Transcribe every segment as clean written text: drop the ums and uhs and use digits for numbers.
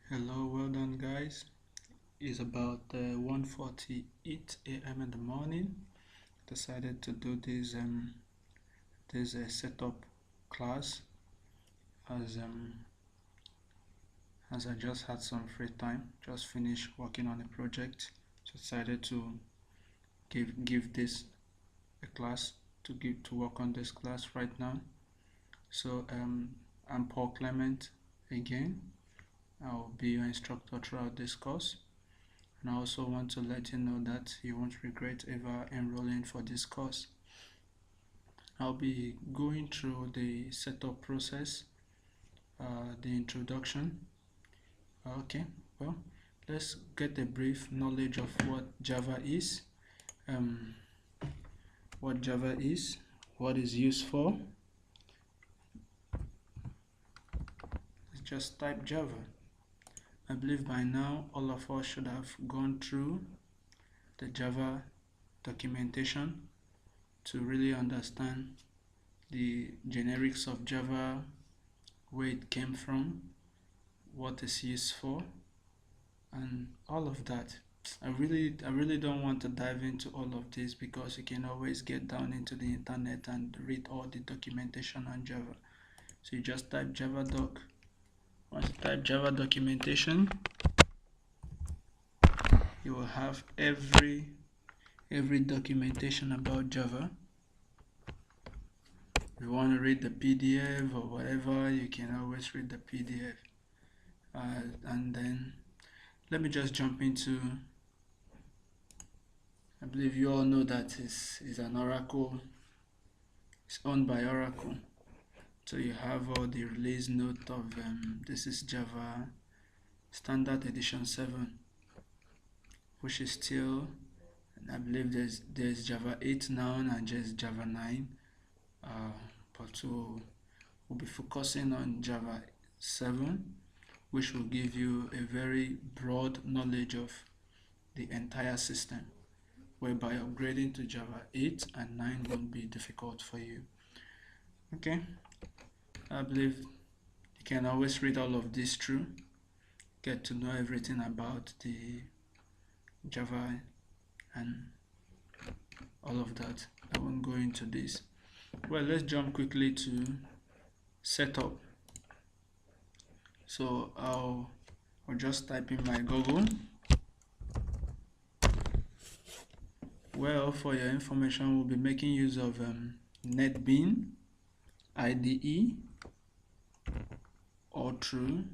Hello, well done guys. It's about 1:48 a.m. in the morning. Decided to do this setup class as as I just had some free time. Just finished working on a project. Decided to give this a class to work on this class right now. So I'm Paul Clement again. I'll be your instructor throughout this course. And I also want to let you know that you won't regret ever enrolling for this course. I'll be going through the setup process, the introduction. Okay, well, let's get a brief knowledge of what Java is, um, what Java is, what is used for. Let's just type Java. I believe by now all of us should have gone through the Java documentation to really understand the generics of Java, where it came from, what it's used for, and all of that. I really don't want to dive into all of this because you can always get down into the internet and read all the documentation on Java. So you just type Java doc. Once you type Java documentation, you will have every documentation about Java. If you want to read the PDF or whatever, you can always read the PDF. And then let me just jump into, I believe you all know that is an Oracle. It's owned by Oracle. So you have all the release note of this is Java Standard Edition 7, which is still, and I believe there's Java 8 now and just Java 9. But we'll be focusing on Java 7, which will give you a very broad knowledge of the entire system, whereby upgrading to Java 8 and 9 won't be difficult for you. Okay, I believe you can always read all of this through, get to know everything about the Java and all of that. I won't go into this. Well, let's jump quickly to setup. So I'll just type in my Google. Well, for your information, we'll be making use of netbean IDE or true.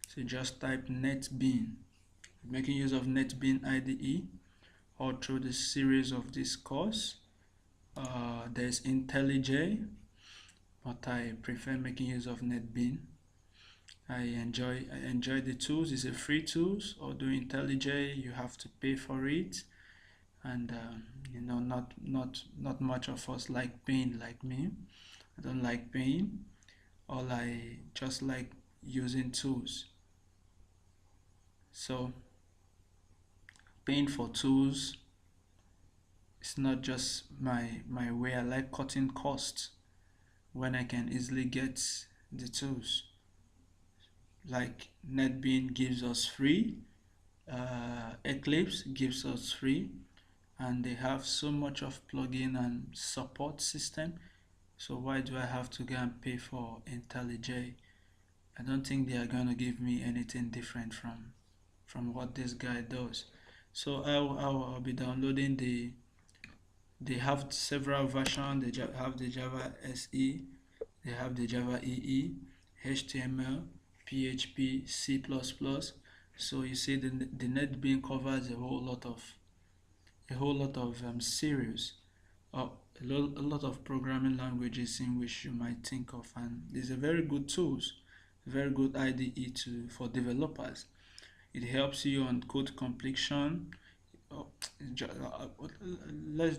So just type netbean. Making use of netbean IDE or through the series of this course. There's IntelliJ, but I prefer making use of netbean. I enjoy the tools. It's a free tools. Although IntelliJ, you have to pay for it, and you know, not much of us like paying like me. I don't like paying. All I just like using tools. So paying for tools, it's not just my way. I like cutting costs when I can easily get the tools. Like netbean gives us free, Eclipse gives us free, and they have so much of plugin and support system. So why do I have to go and pay for IntelliJ? I don't think they are going to give me anything different from what this guy does. So I'll be downloading they have several versions. They have the Java SE, they have the Java EE, HTML, PHP, C++. So you see the netbean covers a whole lot of series, a lot of programming languages in which you might think of, and it's a very good tools, very good IDE for developers. It helps you on code completion. Let's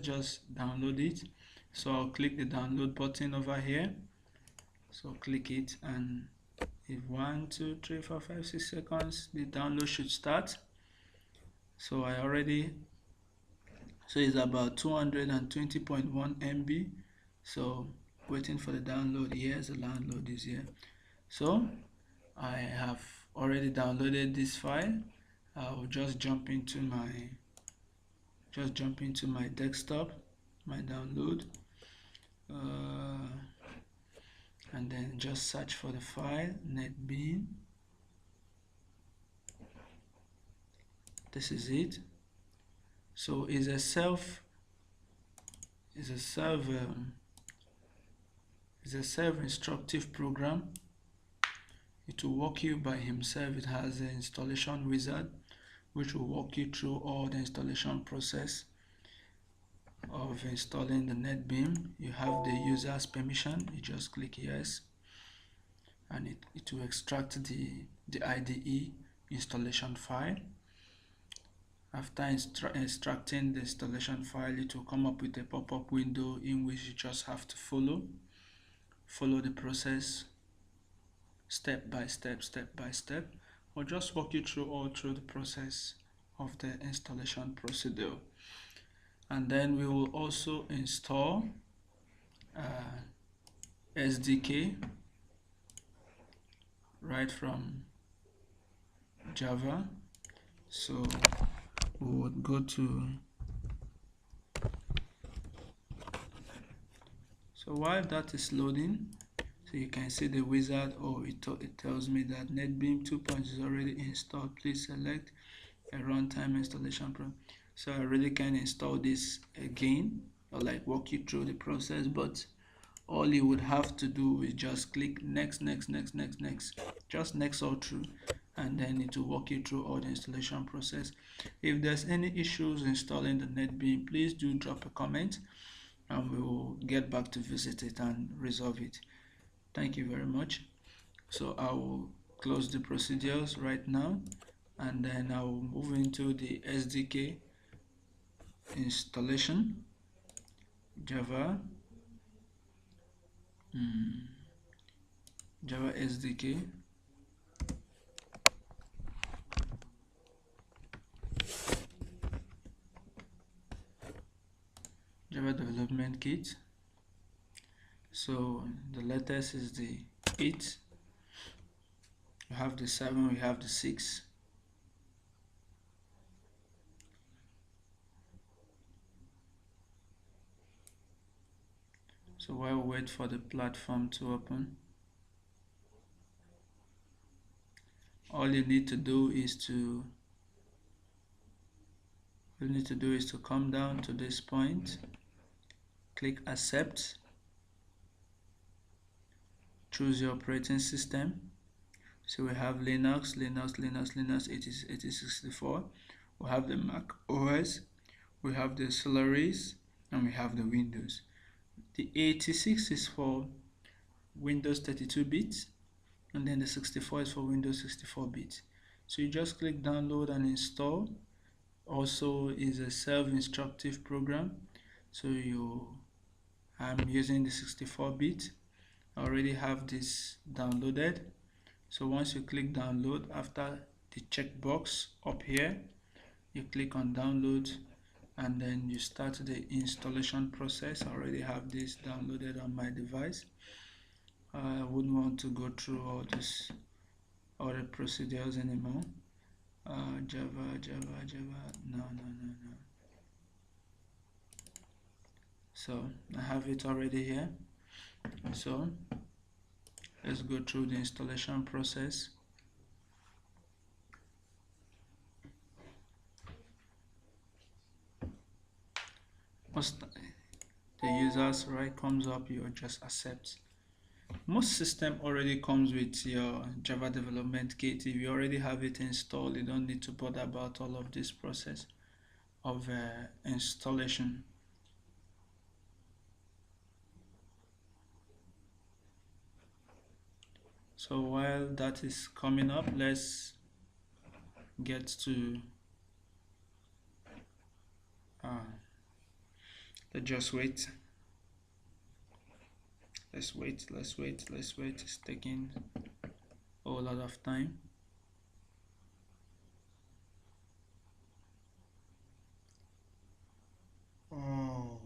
just download it. So I'll click the download button over here. So click it, and in 1 2 3 4 5 6 seconds the download should start. So so it's about 220.1 MB. So waiting for the download. Yes, the download is here. So I have already downloaded this file. I'll just jump into my desktop, my download, uh, and then just search for the file netbean. This is it. So it's a self-instructive program. It will walk you by himself. It has an installation wizard which will walk you through all the installation process of installing the netbean. You have the user's permission. You just click yes, and it will extract the IDE installation file. After extracting the installation file, it will come up with a pop-up window in which you just have to follow the process step by step. I'll just walk you through the process of the installation procedure. And then we will also install SDK right from Java. So we would go to, so while that is loading, so you can see the wizard. It tells me that NetBeam 2.0 is already installed. Please select a runtime installation program. So I really can install this again or like walk you through the process, but all you would have to do is just click next, just next all through, and then it will walk you through all the installation process. If there's any issues installing the NetBeam, please do drop a comment and we will get back to visit it and resolve it. Thank you very much. So I will close the procedures right now, and then I will move into the SDK installation. Java SDK. Java development kit. So the latest is the 8. We have the 7, we have the 6. So while we wait for the platform to open, all you need to do is to come down to this point, click accept, choose your operating system. So we have Linux 8064, we have the Mac OS, we have the Solaris, and we have the Windows. The 86 is for Windows 32-bit, and then the 64 is for Windows 64-bit. So you just click download and install. Also is a self-instructive program. So I'm using the 64-bit. I already have this downloaded. So once you click download, after the checkbox up here, you click on download, and then you start the installation process. I already have this downloaded on my device. I wouldn't want to go through all the procedures anymore. Java, no. So I have it already here. So let's go through the installation process. Once the user's right comes up, you just accept. Most system already comes with your Java development kit. If you already have it installed, you don't need to bother about all of this process of installation. So while that is coming up, let's get to let's just wait. Let's wait. It's taking a whole lot of time. Oh.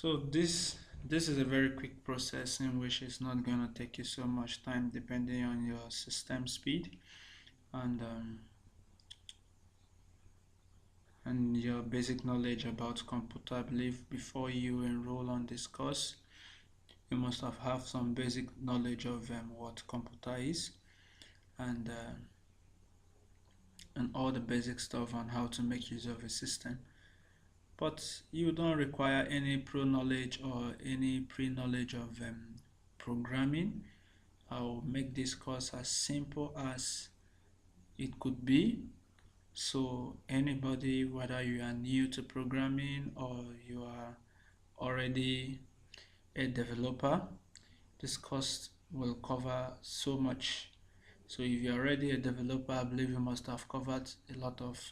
So this is a very quick process in which it's not gonna take you so much time depending on your system speed and um, and your basic knowledge about computer. I believe before you enroll on this course, you must have some basic knowledge of what computer is and uh, and all the basic stuff on how to make use of a system. But you don't require any pro knowledge or any pre knowledge of programming. I'll make this course as simple as it could be. So anybody, whether you are new to programming or you are already a developer, this course will cover so much. So if you're already a developer, I believe you must have covered a lot of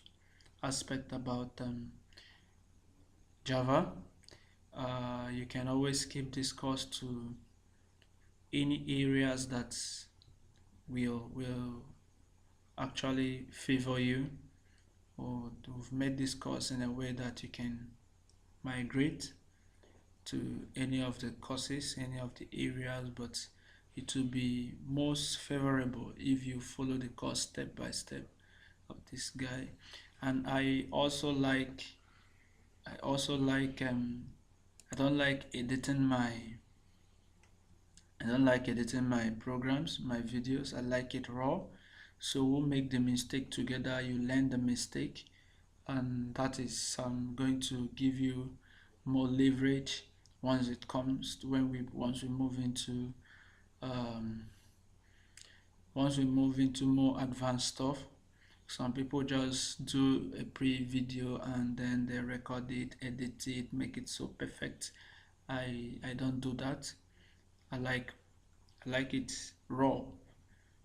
aspect about Java. You can always skip this course to any areas that will actually favor you, or we've made this course in a way that you can migrate to any of the courses, any of the areas, but it will be most favorable if you follow the course step by step of this guy. And I also like I don't like editing my programs, my videos. I like it raw. So we'll make the mistake together, you learn the mistake, and that is going to give you more leverage once it comes to once we move into um, more advanced stuff. Some people just do a pre-video and then they record it, edit it, make it so perfect. I don't do that. I like it raw.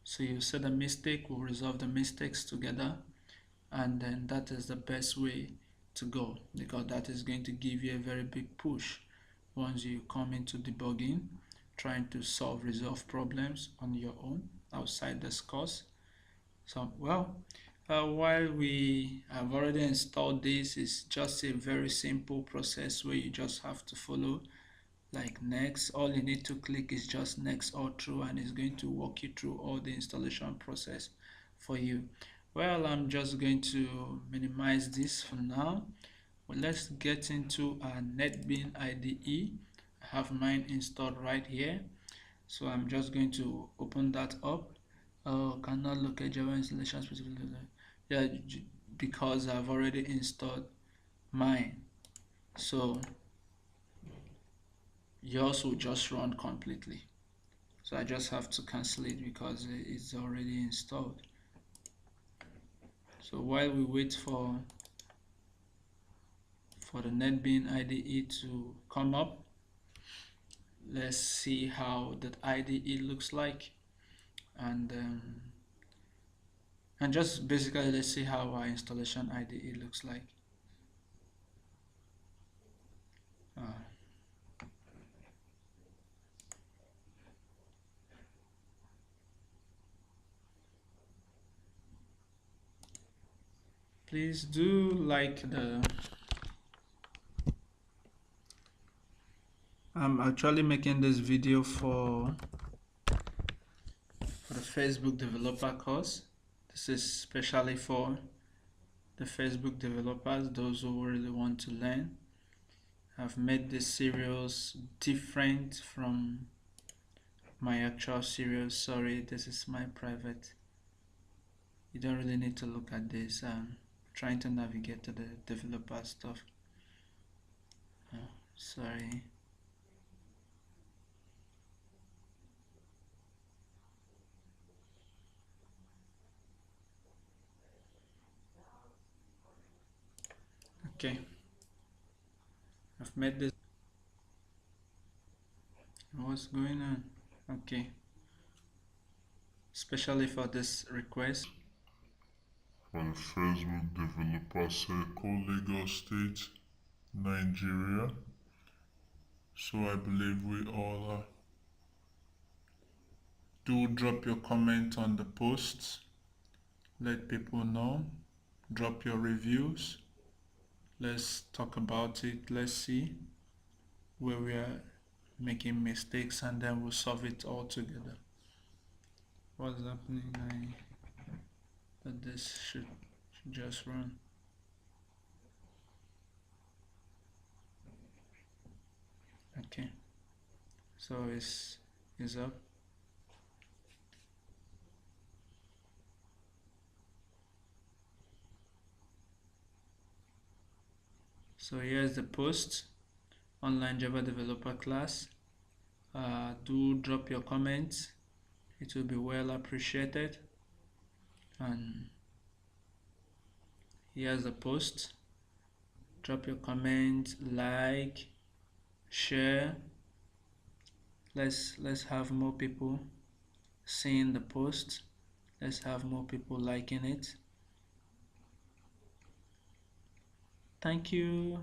So you see the mistake, we'll resolve the mistakes together, and then that is the best way to go, because that is going to give you a very big push once you come into debugging, trying to resolve problems on your own outside this course. So while we have already installed this, it's just a very simple process where you just have to follow like next. All you need to click is just next all through, and it's going to walk you through all the installation process for you. Well, I'm just going to minimize this for now. Well, let's get into our netbean IDE. I have mine installed right here, so I'm just going to open that up. Oh, cannot locate Java installation specifically. Yeah, because I've already installed mine, so yours will just run completely. So I just have to cancel it because it's already installed. So while we wait for the netbean IDE to come up, let's see how that IDE looks like, and just basically let's see how our installation IDE looks like. Uh, please do like the I'm actually making this video for the Facebook developer course. This is especially for the Facebook developers, those who really want to learn. I've made this series different from my actual series. Sorry, this is my private. You don't really need to look at this. I'm trying to navigate to the developer stuff. Oh, sorry. Okay, I've made this. What's going on? Okay, especially for this request. For the Facebook Developer Circle, Lagos State, Nigeria. So I believe we all are. Do drop your comment on the posts. Let people know. Drop your reviews. Let's talk about it. Let's see where we are making mistakes and then we'll solve it all together. What's happening? But this should just run. Okay, so it's up. So here's the post, online Java developer class. Do drop your comments, it will be well appreciated. And here's the post. Drop your comment, like, share. Let's have more people seeing the post. Let's have more people liking it. Thank you.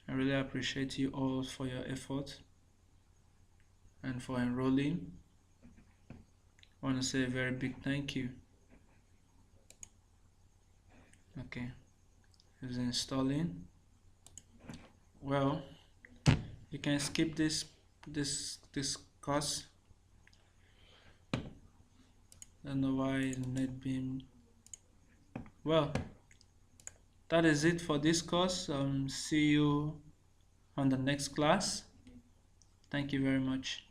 I really appreciate you all for your effort and for enrolling. I want to say a very big thank you. Okay, it's installing. Well, you can skip this course. Don't know why netbean. Well, that is it for this course. See you on the next class. Thank you very much.